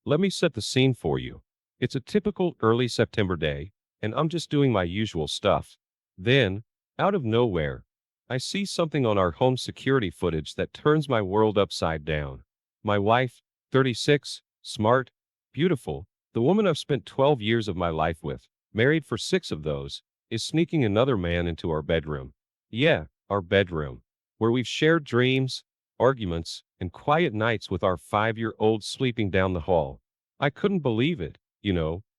Let me set the scene for you. It's a typical early September day, and I'm just doing my usual stuff. Then, out of nowhere, I see something on our home security footage that turns my world upside down. My wife, 36, smart, beautiful, the woman I've spent 12 years of my life with, married for 6 of those, is sneaking another man into our bedroom. Yeah, our bedroom, where we've shared dreams, arguments, and quiet nights with our 5-year-old sleeping down the hall. I couldn't believe it.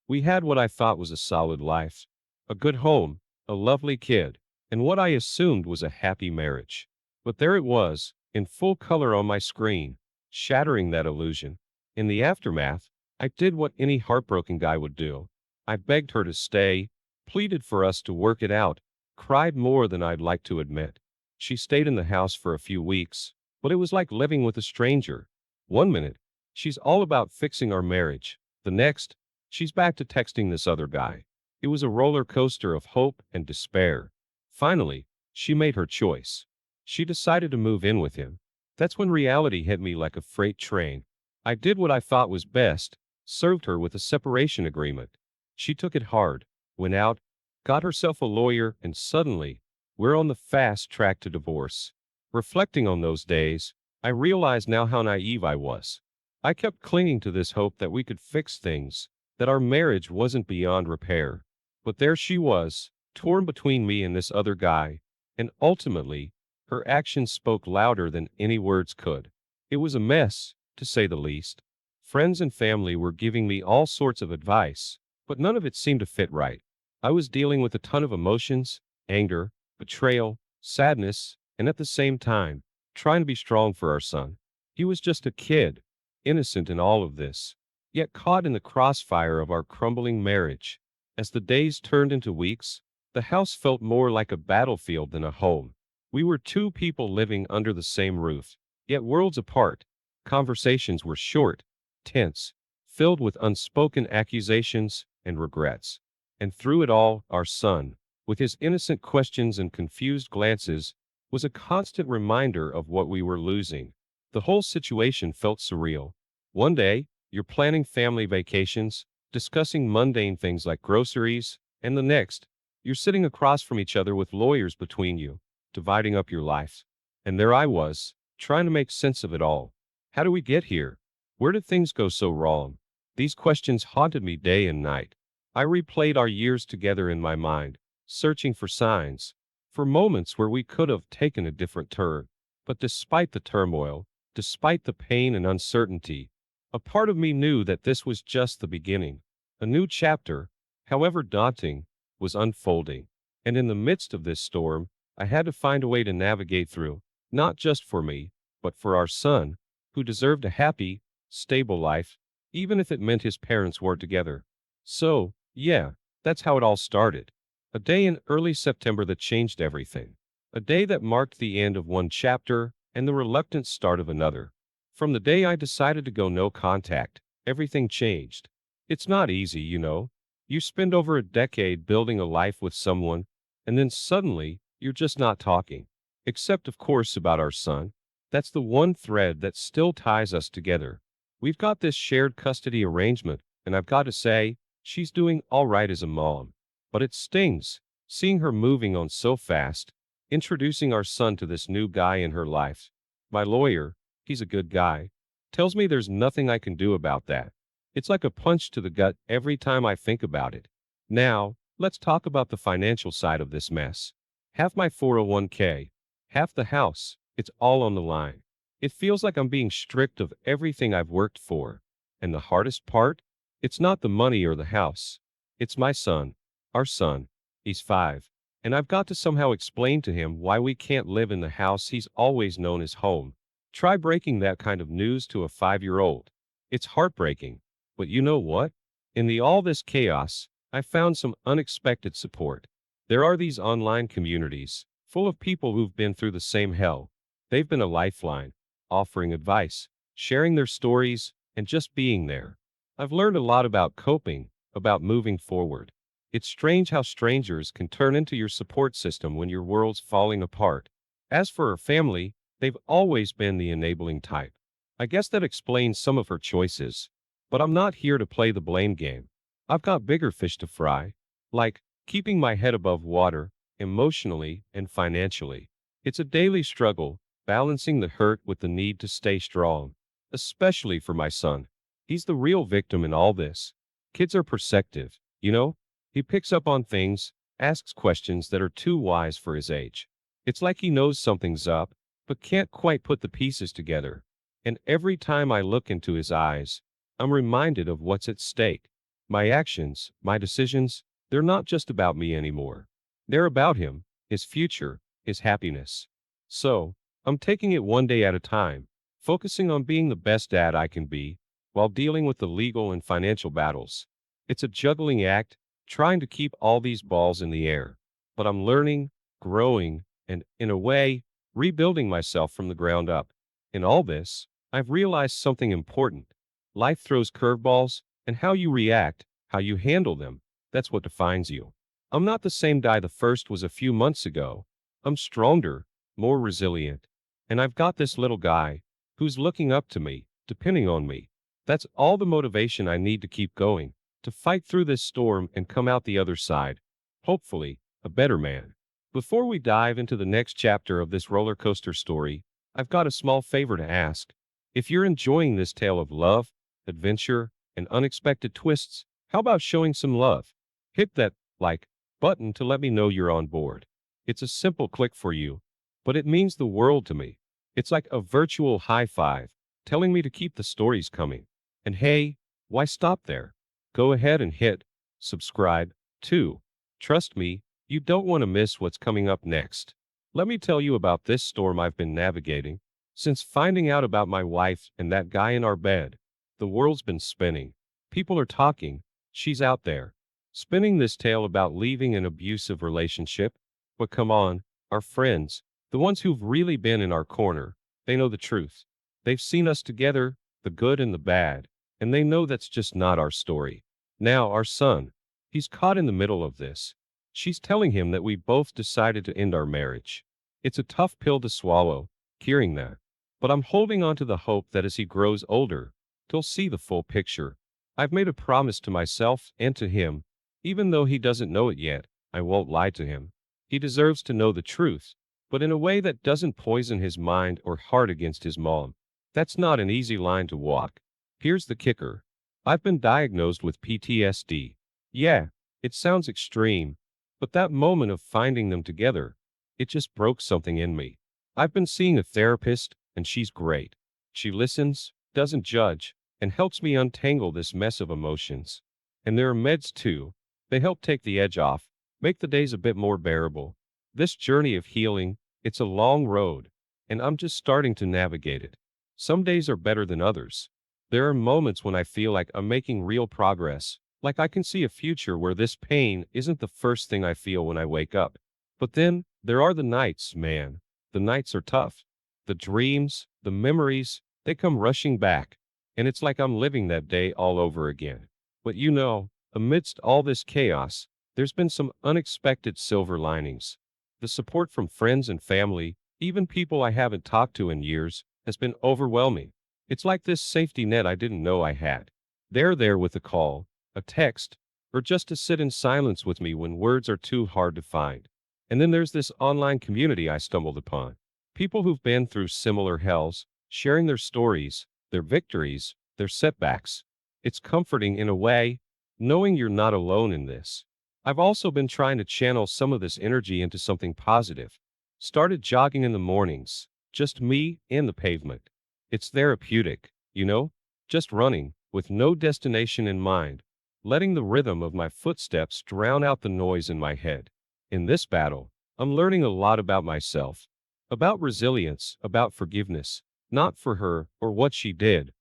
We had what I thought was a solid life, a good home, a lovely kid, and what I assumed was a happy marriage. But there it was, in full color on my screen, shattering that illusion. In the aftermath, I did what any heartbroken guy would do. I begged her to stay, pleaded for us to work it out, cried more than I'd like to admit. She stayed in the house for a few weeks, but it was like living with a stranger. One minute, she's all about fixing our marriage. The next, she's back to texting this other guy. It was a roller coaster of hope and despair. Finally, she made her choice. She decided to move in with him. That's when reality hit me like a freight train. I did what I thought was best, served her with a separation agreement. She took it hard, went out, got herself a lawyer, and suddenly, we're on the fast track to divorce. Reflecting on those days, I realize now how naive I was. I kept clinging to this hope that we could fix things, that our marriage wasn't beyond repair. But there she was, torn between me and this other guy, and ultimately, her actions spoke louder than any words could. It was a mess, to say the least. Friends and family were giving me all sorts of advice, but none of it seemed to fit right. I was dealing with a ton of emotions, anger, betrayal, sadness, and at the same time, trying to be strong for our son. He was just a kid, innocent in all of this, yet caught in the crossfire of our crumbling marriage. As the days turned into weeks, the house felt more like a battlefield than a home. We were two people living under the same roof, yet worlds apart. Conversations were short, tense, filled with unspoken accusations and regrets. And through it all, our son, with his innocent questions and confused glances, was a constant reminder of what we were losing. The whole situation felt surreal. One day, you're planning family vacations, discussing mundane things like groceries, and the next, you're sitting across from each other with lawyers between you, dividing up your life. And there I was, trying to make sense of it all. How do we get here? Where did things go so wrong? These questions haunted me day and night. I replayed our years together in my mind, searching for signs, for moments where we could have taken a different turn. But despite the turmoil, despite the pain and uncertainty, a part of me knew that this was just the beginning. A new chapter, however daunting, was unfolding. And in the midst of this storm, I had to find a way to navigate through, not just for me, but for our son, who deserved a happy, stable life, even if it meant his parents weren't together. So, yeah, that's how it all started. A day in early September that changed everything. A day that marked the end of one chapter and the reluctant start of another. From the day I decided to go no contact, everything changed. It's not easy, you know. You spend over a decade building a life with someone, and then suddenly, you're just not talking. Except, of course, about our son. That's the one thread that still ties us together. We've got this shared custody arrangement, and I've got to say, she's doing all right as a mom. But it stings, seeing her moving on so fast, introducing our son to this new guy in her life. My lawyer, he's a good guy, tells me there's nothing I can do about that. It's like a punch to the gut every time I think about it. Now, let's talk about the financial side of this mess. Half my 401k, half the house, it's all on the line. It feels like I'm being stripped of everything I've worked for. And the hardest part? It's not the money or the house. It's my son, our son. He's 5. And I've got to somehow explain to him why we can't live in the house he's always known as home. Try breaking that kind of news to a 5-year-old. It's heartbreaking. But you know what? In all this chaos, I found some unexpected support. There are these online communities, full of people who've been through the same hell. They've been a lifeline, offering advice, sharing their stories, and just being there. I've learned a lot about coping, about moving forward. It's strange how strangers can turn into your support system when your world's falling apart. As for her family, they've always been the enabling type. I guess that explains some of her choices. But I'm not here to play the blame game. I've got bigger fish to fry, like keeping my head above water, emotionally and financially. It's a daily struggle, balancing the hurt with the need to stay strong, especially for my son. He's the real victim in all this. Kids are perceptive, you know? He picks up on things, asks questions that are too wise for his age. It's like he knows something's up, but can't quite put the pieces together. And every time I look into his eyes, I'm reminded of what's at stake. My actions, my decisions, they're not just about me anymore. They're about him, his future, his happiness. So, I'm taking it one day at a time, focusing on being the best dad I can be, while dealing with the legal and financial battles. It's a juggling act, trying to keep all these balls in the air. But I'm learning, growing, and, in a way, rebuilding myself from the ground up. In all this, I've realized something important. Life throws curveballs, and how you react, how you handle them, that's what defines you. I'm not the same guy the first was a few months ago. I'm stronger, more resilient. And I've got this little guy who's looking up to me, depending on me. That's all the motivation I need to keep going, to fight through this storm and come out the other side. Hopefully, a better man. Before we dive into the next chapter of this roller coaster story, I've got a small favor to ask. If you're enjoying this tale of love, adventure, and unexpected twists, how about showing some love? Hit that like button to let me know you're on board. It's a simple click for you, but it means the world to me. It's like a virtual high five, telling me to keep the stories coming. And hey, why stop there? Go ahead and hit subscribe, too. Trust me, you don't want to miss what's coming up next. Let me tell you about this storm I've been navigating. Since finding out about my wife and that guy in our bed, the world's been spinning. People are talking. She's out there, spinning this tale about leaving an abusive relationship. But come on, our friends, the ones who've really been in our corner, they know the truth. They've seen us together, the good and the bad, and they know that's just not our story. Now, our son, he's caught in the middle of this. She's telling him that we both decided to end our marriage. It's a tough pill to swallow, hearing that. But I'm holding on to the hope that as he grows older, he'll see the full picture. I've made a promise to myself and to him. Even though he doesn't know it yet, I won't lie to him. He deserves to know the truth, but in a way that doesn't poison his mind or heart against his mom. That's not an easy line to walk. Here's the kicker. I've been diagnosed with PTSD. Yeah, it sounds extreme, but that moment of finding them together, it just broke something in me. I've been seeing a therapist, and she's great. She listens, doesn't judge, and helps me untangle this mess of emotions. And there are meds too. They help take the edge off, make the days a bit more bearable. This journey of healing, it's a long road, and I'm just starting to navigate it. Some days are better than others. There are moments when I feel like I'm making real progress, like I can see a future where this pain isn't the first thing I feel when I wake up. But then, there are the nights, man. The nights are tough. The dreams, the memories, they come rushing back. And it's like I'm living that day all over again. But you know, amidst all this chaos, there's been some unexpected silver linings. The support from friends and family, even people I haven't talked to in years, has been overwhelming. It's like this safety net I didn't know I had. They're there with a call, a text, or just to sit in silence with me when words are too hard to find. And then there's this online community I stumbled upon. People who've been through similar hells, sharing their stories, their victories, their setbacks. It's comforting in a way, knowing you're not alone in this. I've also been trying to channel some of this energy into something positive. Started jogging in the mornings, just me and the pavement. It's therapeutic, you know? Just running, with no destination in mind, letting the rhythm of my footsteps drown out the noise in my head. In this battle, I'm learning a lot about myself, about resilience, about forgiveness, not for her or what she did,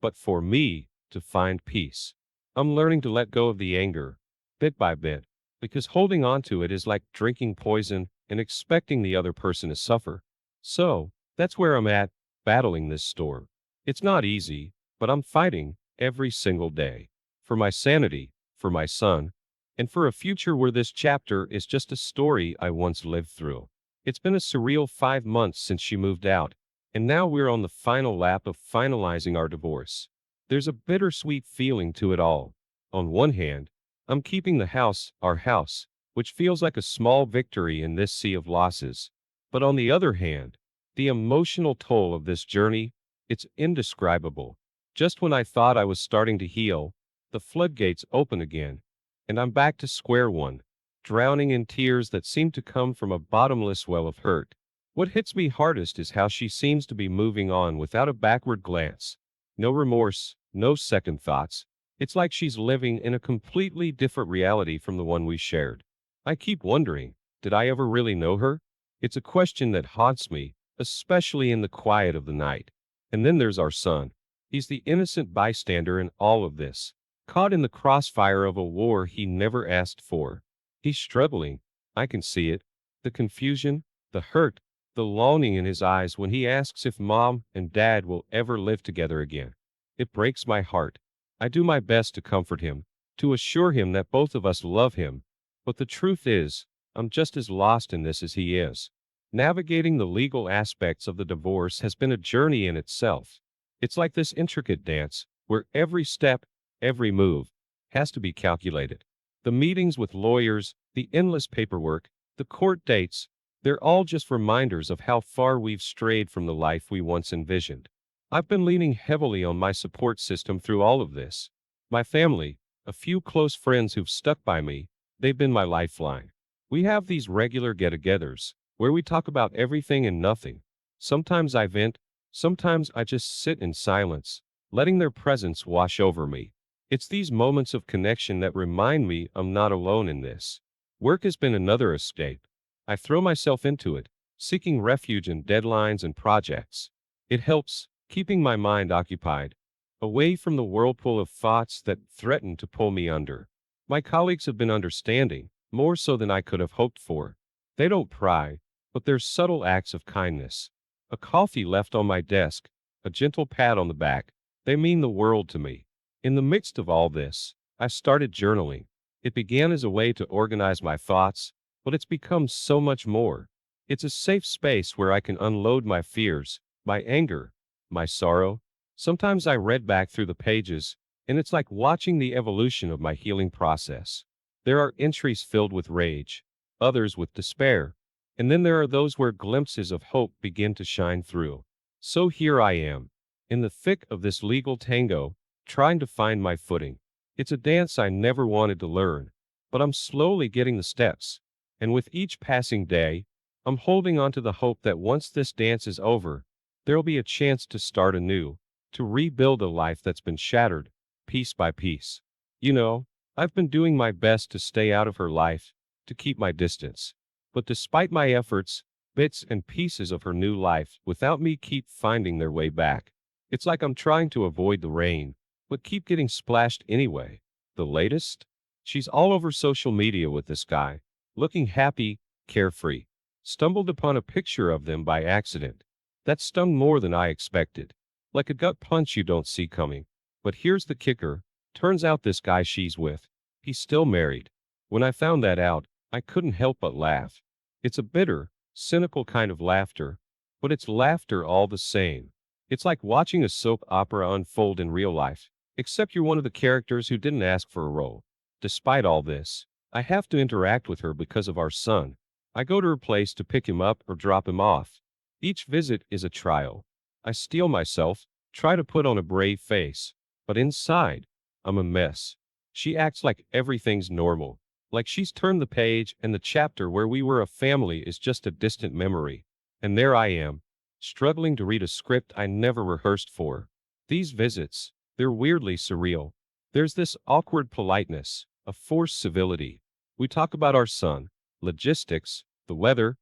but for me to find peace. I'm learning to let go of the anger, bit by bit, because holding on to it is like drinking poison and expecting the other person to suffer. So, that's where I'm at, battling this storm. It's not easy, but I'm fighting every single day. For my sanity, for my son, and for a future where this chapter is just a story I once lived through. It's been a surreal 5 months since she moved out, and now we're on the final lap of finalizing our divorce. There's a bittersweet feeling to it all. On one hand, I'm keeping the house, our house, which feels like a small victory in this sea of losses. But on the other hand, the emotional toll of this journey, it's indescribable. Just when I thought I was starting to heal, the floodgates open again, and I'm back to square one, drowning in tears that seem to come from a bottomless well of hurt. What hits me hardest is how she seems to be moving on without a backward glance. No remorse, no second thoughts. It's like she's living in a completely different reality from the one we shared. I keep wondering, did I ever really know her? It's a question that haunts me, especially in the quiet of the night. And then there's our son. He's the innocent bystander in all of this, caught in the crossfire of a war he never asked for. He's struggling. I can see it. The confusion, the hurt, the longing in his eyes when he asks if mom and dad will ever live together again. It breaks my heart. I do my best to comfort him, to assure him that both of us love him. But the truth is, I'm just as lost in this as he is. Navigating the legal aspects of the divorce has been a journey in itself. It's like this intricate dance, where every step, every move, has to be calculated. The meetings with lawyers, the endless paperwork, the court dates, they're all just reminders of how far we've strayed from the life we once envisioned. I've been leaning heavily on my support system through all of this. My family, a few close friends who've stuck by me, they've been my lifeline. We have these regular get-togethers, where we talk about everything and nothing. Sometimes I vent, sometimes I just sit in silence, letting their presence wash over me. It's these moments of connection that remind me I'm not alone in this. Work has been another escape. I throw myself into it, seeking refuge in deadlines and projects. It helps, keeping my mind occupied, away from the whirlpool of thoughts that threaten to pull me under. My colleagues have been understanding, more so than I could have hoped for. They don't pry, but there's subtle acts of kindness. A coffee left on my desk, a gentle pat on the back, they mean the world to me. In the midst of all this, I started journaling. It began as a way to organize my thoughts, but it's become so much more. It's a safe space where I can unload my fears, my anger, my sorrow. Sometimes I read back through the pages, and it's like watching the evolution of my healing process. There are entries filled with rage, others with despair, and then there are those where glimpses of hope begin to shine through. So here I am, in the thick of this legal tango, trying to find my footing. It's a dance I never wanted to learn, but I'm slowly getting the steps. And with each passing day, I'm holding on to the hope that once this dance is over, there'll be a chance to start anew, to rebuild a life that's been shattered, piece by piece. You know, I've been doing my best to stay out of her life, to keep my distance. But despite my efforts, bits and pieces of her new life without me keep finding their way back. It's like I'm trying to avoid the rain, but keep getting splashed anyway. The latest? She's all over social media with this guy, looking happy, carefree. Stumbled upon a picture of them by accident. That stung more than I expected. Like a gut punch you don't see coming. But here's the kicker. Turns out this guy she's with, he's still married. When I found that out, I couldn't help but laugh. It's a bitter, cynical kind of laughter, but it's laughter all the same. It's like watching a soap opera unfold in real life, except you're one of the characters who didn't ask for a role. Despite all this, I have to interact with her because of our son. I go to her place to pick him up or drop him off. Each visit is a trial. I steel myself, try to put on a brave face, but inside, I'm a mess. She acts like everything's normal, like she's turned the page and the chapter where we were a family is just a distant memory. And there I am, struggling to read a script I never rehearsed for. These visits, they're weirdly surreal. There's this awkward politeness, a forced civility. We talk about our son, logistics, the weather,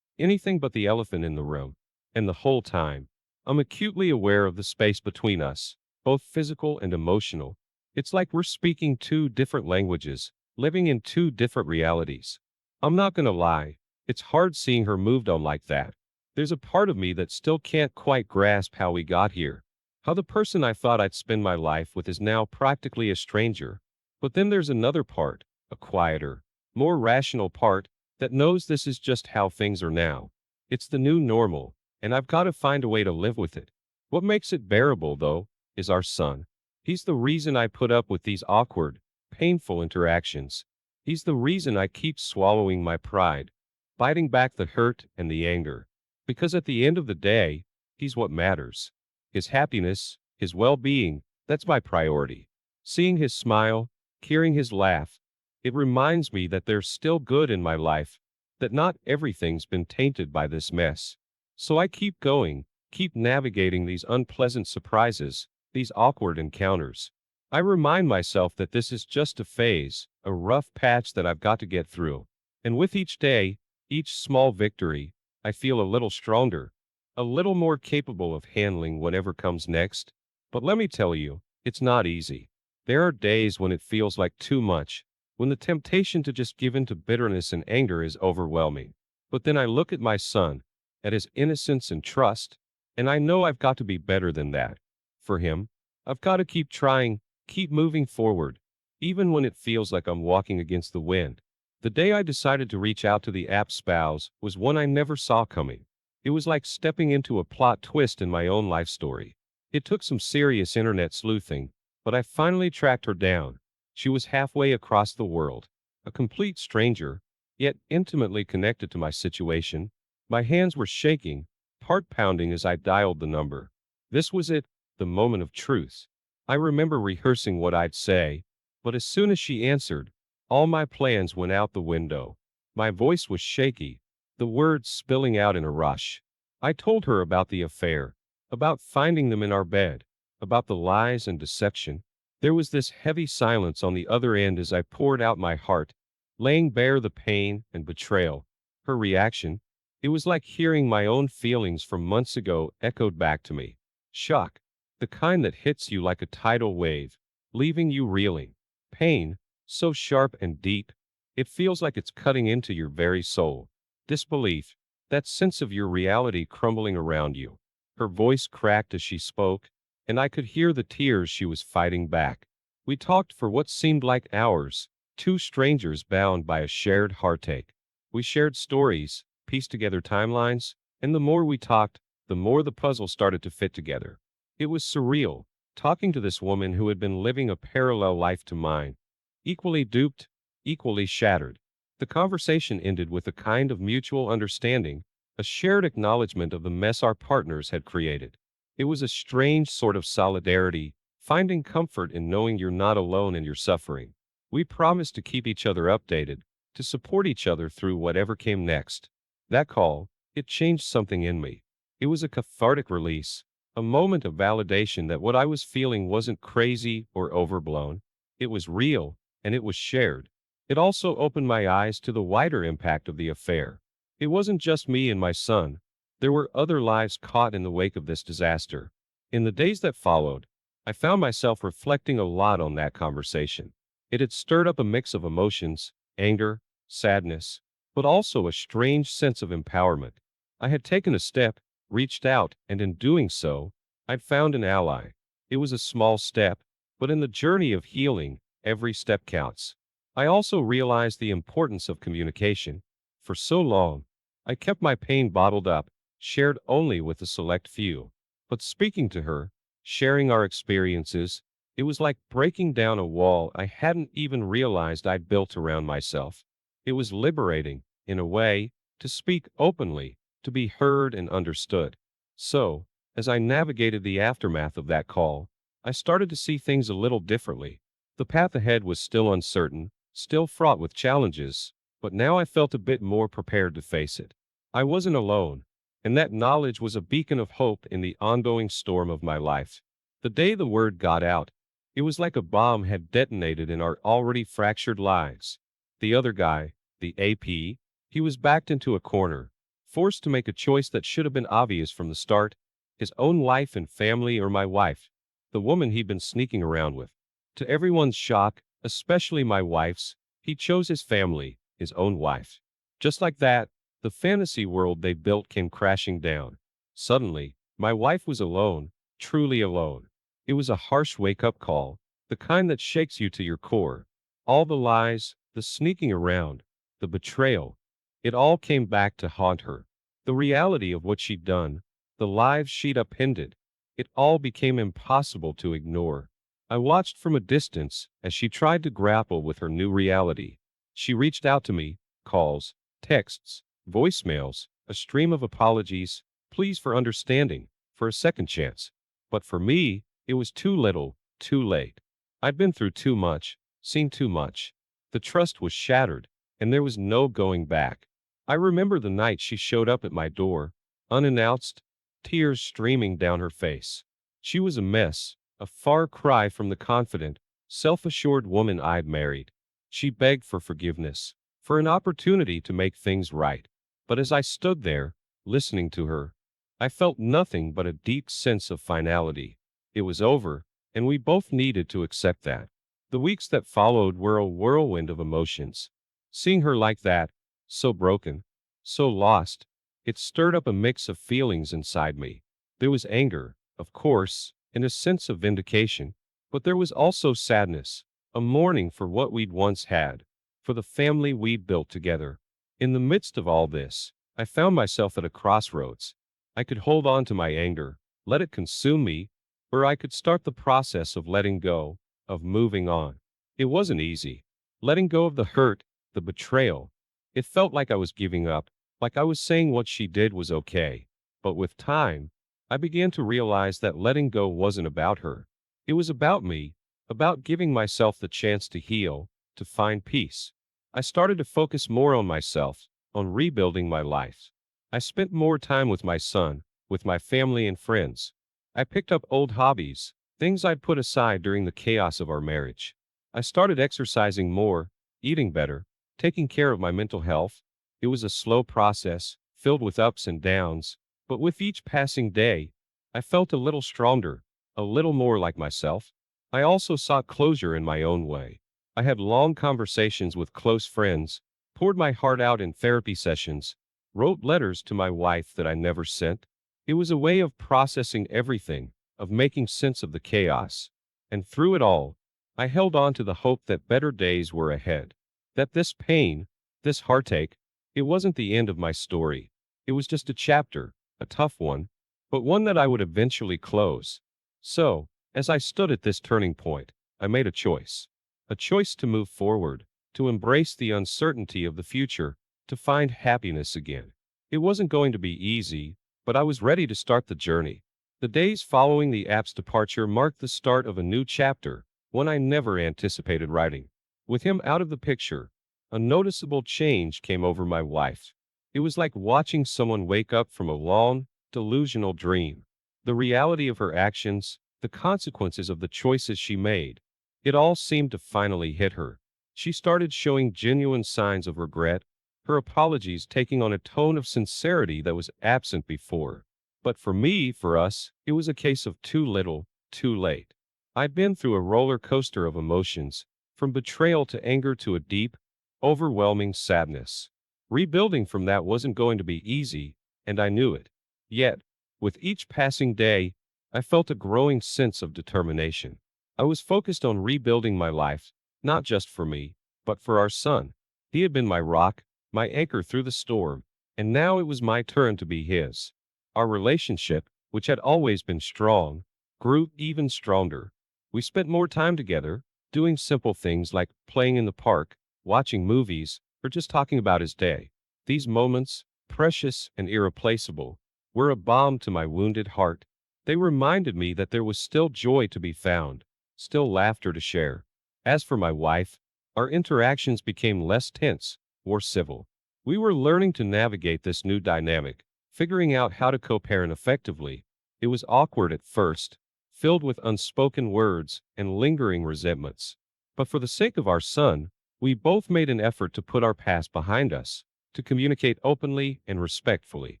anything but the elephant in the room. And the whole time, I'm acutely aware of the space between us, both physical and emotional. It's like we're speaking two different languages, living in two different realities. I'm not gonna lie, it's hard seeing her moved on like that. There's a part of me that still can't quite grasp how we got here. How the person I thought I'd spend my life with is now practically a stranger. But then there's another part, a quieter, more rational part, that knows this is just how things are now. It's the new normal, and I've got to find a way to live with it. What makes it bearable, though, is our son. He's the reason I put up with these awkward, painful interactions. He's the reason I keep swallowing my pride, biting back the hurt and the anger. Because at the end of the day, he's what matters. His happiness, his well-being, that's my priority. Seeing his smile, hearing his laugh, it reminds me that there's still good in my life, that not everything's been tainted by this mess. So I keep going, keep navigating these unpleasant surprises, these awkward encounters. I remind myself that this is just a phase, a rough patch that I've got to get through. And with each day, each small victory, I feel a little stronger, a little more capable of handling whatever comes next. But let me tell you, it's not easy. There are days when it feels like too much, when the temptation to just give in to bitterness and anger is overwhelming. But then I look at my son, at his innocence and trust, and I know I've got to be better than that. For him, I've got to keep trying, keep moving forward, even when it feels like I'm walking against the wind. The day I decided to reach out to the app's spouse was one I never saw coming. It was like stepping into a plot twist in my own life story. It took some serious internet sleuthing, but I finally tracked her down. She was halfway across the world, a complete stranger, yet intimately connected to my situation. My hands were shaking, heart pounding as I dialed the number. This was it, the moment of truth. I remember rehearsing what I'd say, but as soon as she answered, all my plans went out the window. My voice was shaky, the words spilling out in a rush. I told her about the affair, about finding them in our bed, about the lies and deception. There was this heavy silence on the other end as I poured out my heart, laying bare the pain and betrayal. Her reaction, it was like hearing my own feelings from months ago echoed back to me. Shock, the kind that hits you like a tidal wave, leaving you reeling. Pain, so sharp and deep, it feels like it's cutting into your very soul. Disbelief, that sense of your reality crumbling around you. Her voice cracked as she spoke, and I could hear the tears she was fighting back. We talked for what seemed like hours, two strangers bound by a shared heartache. We shared stories, pieced together timelines, and the more we talked, the more the puzzle started to fit together. It was surreal, talking to this woman who had been living a parallel life to mine, equally duped, equally shattered. The conversation ended with a kind of mutual understanding, a shared acknowledgement of the mess our partners had created. It was a strange sort of solidarity, finding comfort in knowing you're not alone in your suffering. We promised to keep each other updated, to support each other through whatever came next. That call, it changed something in me. It was a cathartic release, a moment of validation that what I was feeling wasn't crazy or overblown. It was real, and it was shared. It also opened my eyes to the wider impact of the affair. It wasn't just me and my son. There were other lives caught in the wake of this disaster. In the days that followed, I found myself reflecting a lot on that conversation. It had stirred up a mix of emotions, anger, sadness, but also a strange sense of empowerment. I had taken a step, reached out, and in doing so, I'd found an ally. It was a small step, but in the journey of healing, every step counts. I also realized the importance of communication. For so long, I kept my pain bottled up, shared only with a select few. But speaking to her, sharing our experiences, it was like breaking down a wall I hadn't even realized I'd built around myself. It was liberating, in a way, to speak openly, to be heard and understood. So, as I navigated the aftermath of that call, I started to see things a little differently. The path ahead was still uncertain, still fraught with challenges, but now I felt a bit more prepared to face it. I wasn't alone, and that knowledge was a beacon of hope in the ongoing storm of my life. The day the word got out, it was like a bomb had detonated in our already fractured lives. The other guy, the AP, he was backed into a corner, forced to make a choice that should have been obvious from the start: his own life and family or my wife, the woman he'd been sneaking around with. To everyone's shock, especially my wife's, he chose his family, his own wife. Just like that, the fantasy world they built came crashing down. Suddenly, my wife was alone, truly alone. It was a harsh wake-up call, the kind that shakes you to your core. All the lies, the sneaking around, the betrayal, it all came back to haunt her. The reality of what she'd done, the lives she'd upended, it all became impossible to ignore. I watched from a distance as she tried to grapple with her new reality. She reached out to me, calls, texts, voicemails, a stream of apologies, pleas for understanding, for a second chance. But for me, it was too little, too late. I'd been through too much, seen too much. The trust was shattered, and there was no going back. I remember the night she showed up at my door, unannounced, tears streaming down her face. She was a mess, a far cry from the confident, self-assured woman I'd married. She begged for forgiveness, for an opportunity to make things right. But as I stood there, listening to her, I felt nothing but a deep sense of finality. It was over, and we both needed to accept that. The weeks that followed were a whirlwind of emotions. Seeing her like that, so broken, so lost, it stirred up a mix of feelings inside me. There was anger, of course, and a sense of vindication, but there was also sadness, a mourning for what we'd once had, for the family we'd built together. In the midst of all this, I found myself at a crossroads. I could hold on to my anger, let it consume me, or I could start the process of letting go, of moving on. It wasn't easy. Letting go of the hurt, the betrayal. It felt like I was giving up, like I was saying what she did was okay. But with time, I began to realize that letting go wasn't about her. It was about me, about giving myself the chance to heal, to find peace. I started to focus more on myself, on rebuilding my life. I spent more time with my son, with my family and friends. I picked up old hobbies, things I'd put aside during the chaos of our marriage. I started exercising more, eating better, taking care of my mental health. It was a slow process, filled with ups and downs, but with each passing day, I felt a little stronger, a little more like myself. I also sought closure in my own way. I had long conversations with close friends, poured my heart out in therapy sessions, wrote letters to my wife that I never sent. It was a way of processing everything, of making sense of the chaos. And through it all, I held on to the hope that better days were ahead. That this pain, this heartache, it wasn't the end of my story. It was just a chapter, a tough one, but one that I would eventually close. So, as I stood at this turning point, I made a choice. A choice to move forward, to embrace the uncertainty of the future, to find happiness again. It wasn't going to be easy, but I was ready to start the journey. The days following the app's departure marked the start of a new chapter, one I never anticipated writing. With him out of the picture, a noticeable change came over my wife. It was like watching someone wake up from a long, delusional dream. The reality of her actions, the consequences of the choices she made, it all seemed to finally hit her. She started showing genuine signs of regret, her apologies taking on a tone of sincerity that was absent before. But for me, for us, it was a case of too little, too late. I'd been through a roller coaster of emotions, from betrayal to anger to a deep, overwhelming sadness. Rebuilding from that wasn't going to be easy, and I knew it. Yet, with each passing day, I felt a growing sense of determination. I was focused on rebuilding my life, not just for me, but for our son. He had been my rock, my anchor through the storm, and now it was my turn to be his. Our relationship, which had always been strong, grew even stronger. We spent more time together, doing simple things like playing in the park, watching movies, or just talking about his day. These moments, precious and irreplaceable, were a balm to my wounded heart. They reminded me that there was still joy to be found, still laughter to share. As for my wife, our interactions became less tense, more civil. We were learning to navigate this new dynamic, figuring out how to co-parent effectively. It was awkward at first, filled with unspoken words and lingering resentments. But for the sake of our son, we both made an effort to put our past behind us, to communicate openly and respectfully.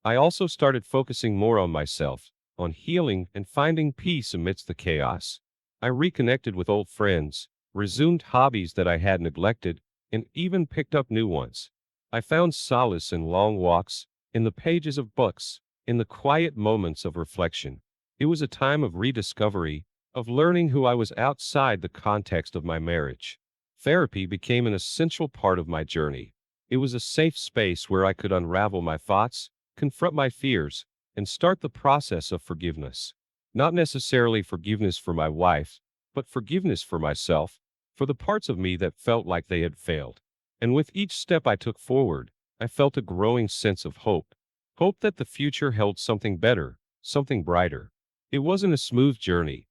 I also started focusing more on myself, on healing and finding peace amidst the chaos. I reconnected with old friends, resumed hobbies that I had neglected, and even picked up new ones. I found solace in long walks, in the pages of books, in the quiet moments of reflection. It was a time of rediscovery, of learning who I was outside the context of my marriage. Therapy became an essential part of my journey. It was a safe space where I could unravel my thoughts, confront my fears, and start the process of forgiveness. Not necessarily forgiveness for my wife, but forgiveness for myself, for the parts of me that felt like they had failed. And with each step I took forward, I felt a growing sense of hope. Hope that the future held something better, something brighter. It wasn't a smooth journey,